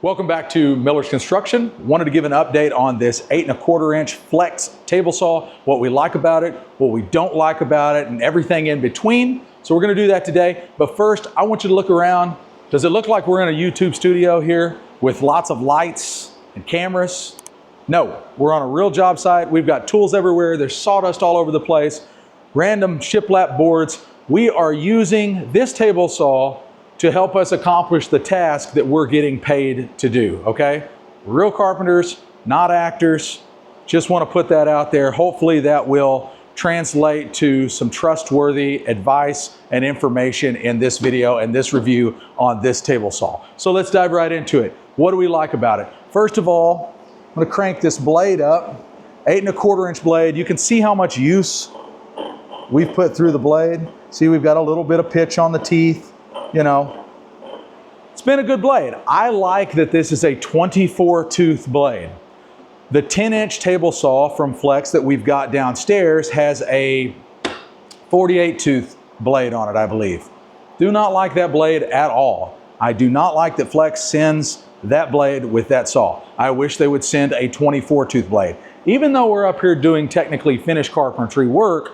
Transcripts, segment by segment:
Welcome back to Miller's Construction. Wanted to give an update on this 8¼ inch flex table saw, what we like about it, what we don't like about it, and everything in between. So we're gonna do that today. But first, I want you to look around. Does it look like we're in a YouTube studio here with lots of lights and cameras? No, we're on a real job site. We've got tools everywhere. There's sawdust all over the place, random shiplap boards. We are using this table saw to help us accomplish the task that we're getting paid to do, okay? Real carpenters, not actors. Just want to put that out there. Hopefully that will translate to some trustworthy advice and information in this video and this review on this table saw. So let's dive right into it. What do we like about it? First of all, I'm going to crank this blade up. 8¼ inch blade. You can see how much use we've put through the blade. See, we've got a little bit of pitch on the teeth. You know, it's been a good blade. I like that this is a 24 tooth blade. The 10-inch table saw from Flex that we've got downstairs has a 48 tooth blade on it, I believe. Do not like that blade at all. I do not like that Flex sends that blade with that saw. I wish they would send a 24 tooth blade. Even though we're up here doing technically finished carpentry work,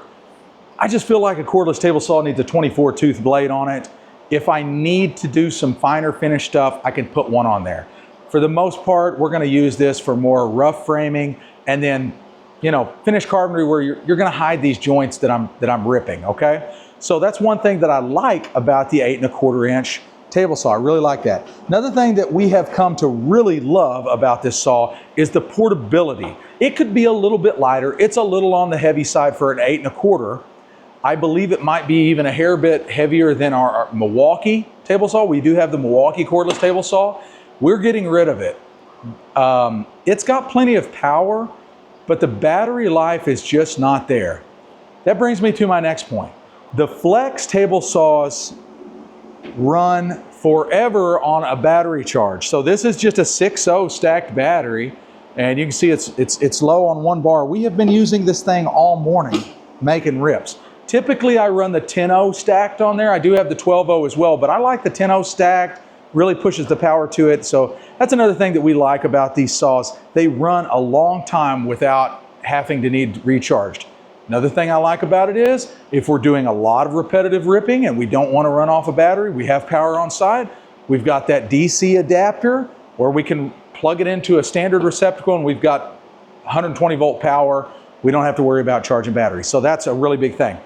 I just feel like a cordless table saw needs a 24 tooth blade on it. If I need to do some finer finish stuff, I can put one on there. For the most part, we're gonna use this for more rough framing and then, you know, finished carpentry where you're gonna hide these joints that I'm ripping, okay? So that's one thing that I like about the 8¼ inch table saw. I really like that. Another thing that we have come to really love about this saw is the portability. It could be a little bit lighter. It's a little on the heavy side for an 8¼ inch. I believe it might be even a hair bit heavier than our Milwaukee table saw. We do have the Milwaukee cordless table saw. We're getting rid of it. It's got plenty of power, but the battery life is just not there. That brings me to my next point. The Flex table saws run forever on a battery charge. So this is just a 6.0 stacked battery, and you can see it's low on one bar. We have been using this thing all morning making rips. Typically, I run the 10.0 stacked on there. I do have the 12.0 as well, but I like the 10.0 stacked, really pushes the power to it. So that's another thing that we like about these saws. They run a long time without having to need recharged. Another thing I like about it is, if we're doing a lot of repetitive ripping and we don't want to run off a battery, we have power on site. We've got that DC adapter where we can plug it into a standard receptacle and we've got 120 volt power. We don't have to worry about charging batteries. So that's a really big thing.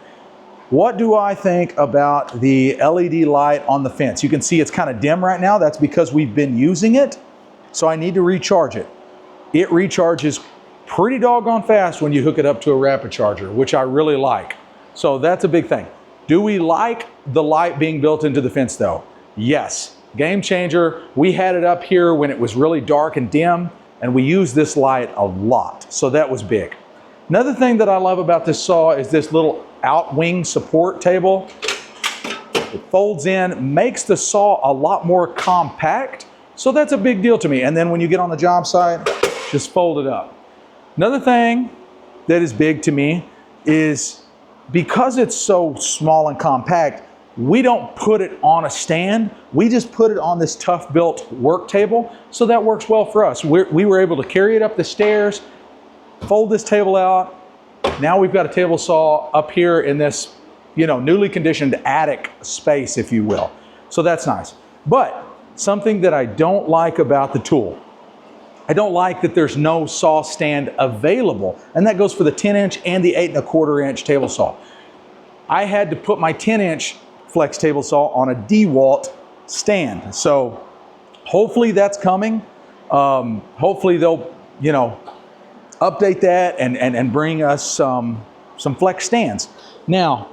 What do I think about the LED light on the fence? You can see it's kind of dim right now. That's because we've been using it. So I need to recharge it. It recharges pretty doggone fast when you hook it up to a rapid charger, which I really like. So that's a big thing. Do we like the light being built into the fence though? Yes, game changer. We had it up here when it was really dark and dim, and we used this light a lot. So that was big. Another thing that I love about this saw is this little outwing support table. It folds in, makes the saw a lot more compact. So that's a big deal to me. And then when you get on the job site, just fold it up. Another thing that is big to me is because it's so small and compact, we don't put it on a stand. We just put it on this tough built work table. So that works well for us. We were able to carry it up the stairs, fold this table out. Now we've got a table saw up here in this, you know, newly conditioned attic space, if you will. So that's nice. But something that I don't like about the tool, I don't like that there's no saw stand available. And that goes for the 10-inch and the 8¼ inch table saw. I had to put my 10-inch Flex table saw on a DeWalt stand. So hopefully that's coming. Hopefully they'll, you know, update that and bring us some Flex stands. Now,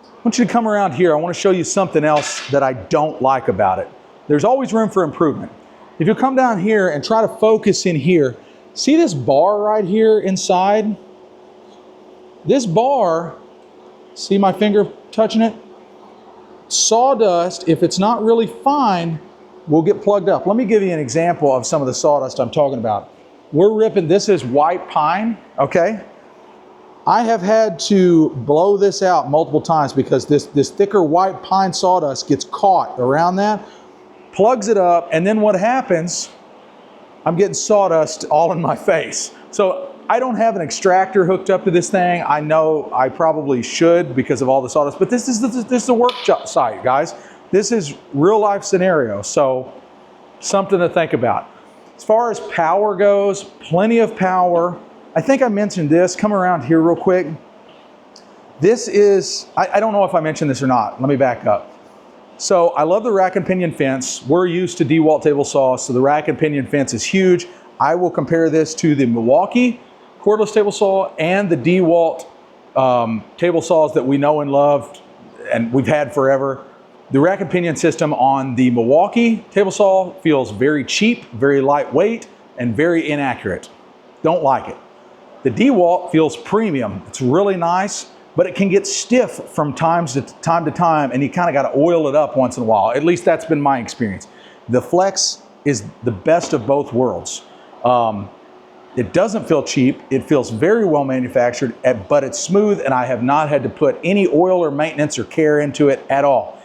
I want you to come around here. I want to show you something else that I don't like about it. There's always room for improvement. If you come down here and try to focus in here, see this bar right here inside? This bar, see my finger touching it? Sawdust, if it's not really fine, will get plugged up. Let me give you an example of some of the sawdust I'm talking about. We're ripping, this is white pine, okay? I have had to blow this out multiple times because this thicker white pine sawdust gets caught around that. plugs it up, and then what happens, I'm getting sawdust all in my face. So I don't have an extractor hooked up to this thing. I know I probably should because of all the sawdust, but this is the work site, guys. This is real life scenario, so something to think about. As far as power goes, plenty of power. I think I mentioned this. Come around here real quick. This is, I don't know if I mentioned this or not. Let me back up. So I love the rack and pinion fence. We're used to DeWalt table saws, so the rack and pinion fence is huge. I will compare this to the Milwaukee cordless table saw and the DeWalt table saws that we know and love and we've had forever. The rack and pinion system on the Milwaukee table saw feels very cheap, very lightweight, and very inaccurate. Don't like it. The DeWalt feels premium. It's really nice, but it can get stiff from time to time, and you kind of got to oil it up once in a while. At least that's been my experience. The Flex is the best of both worlds. It doesn't feel cheap. It feels very well manufactured, but it's smooth, and I have not had to put any oil or maintenance or care into it at all.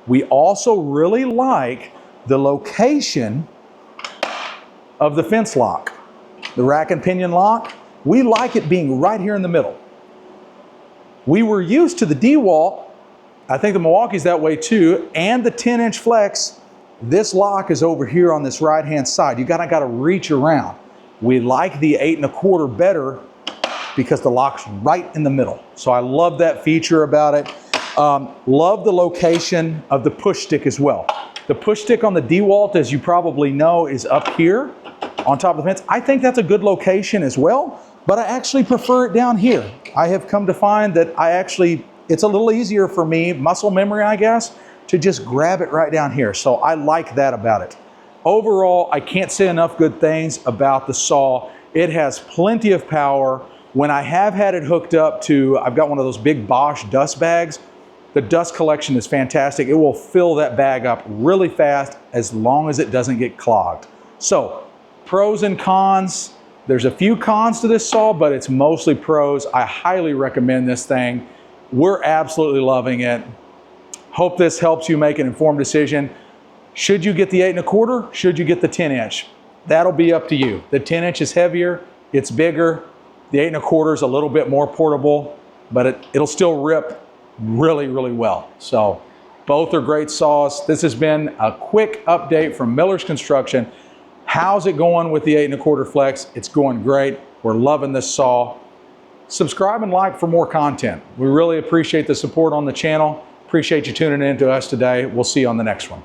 We also really like the location of the fence lock, the rack and pinion lock. We like it being right here in the middle. We were used to the DeWalt, I think the Milwaukee's that way too, and the 10-inch Flex. This lock is over here on this right-hand side. You gotta reach around. We like the 8 1/4 better because the lock's right in the middle. So I love that feature about it. Love the location of the push stick as well. The push stick on the DeWalt, as you probably know, is up here on top of the fence. I think that's a good location as well, but I actually prefer it down here. I have come to find that it's a little easier for me, muscle memory, I guess, to just grab it right down here. So I like that about it. Overall, I can't say enough good things about the saw. It has plenty of power. When I have had it hooked up to, I've got one of those big Bosch dust bags. The dust collection is fantastic. It will fill that bag up really fast as long as it doesn't get clogged. So, pros and cons. There's a few cons to this saw, but it's mostly pros. I highly recommend this thing. We're absolutely loving it. Hope this helps you make an informed decision. Should you get the 8 1/4? Should you get the 10-inch? That'll be up to you. The 10-inch is heavier, it's bigger. The 8 1/4 is a little bit more portable, but it'll still rip really, really well. So both are great saws. This has been a quick update from Miller's Construction. How's it going with the 8 1/4 Flex? It's going great. We're loving this saw. Subscribe and like for more content. We really appreciate the support on the channel. Appreciate you tuning in to us today. We'll see you on the next one.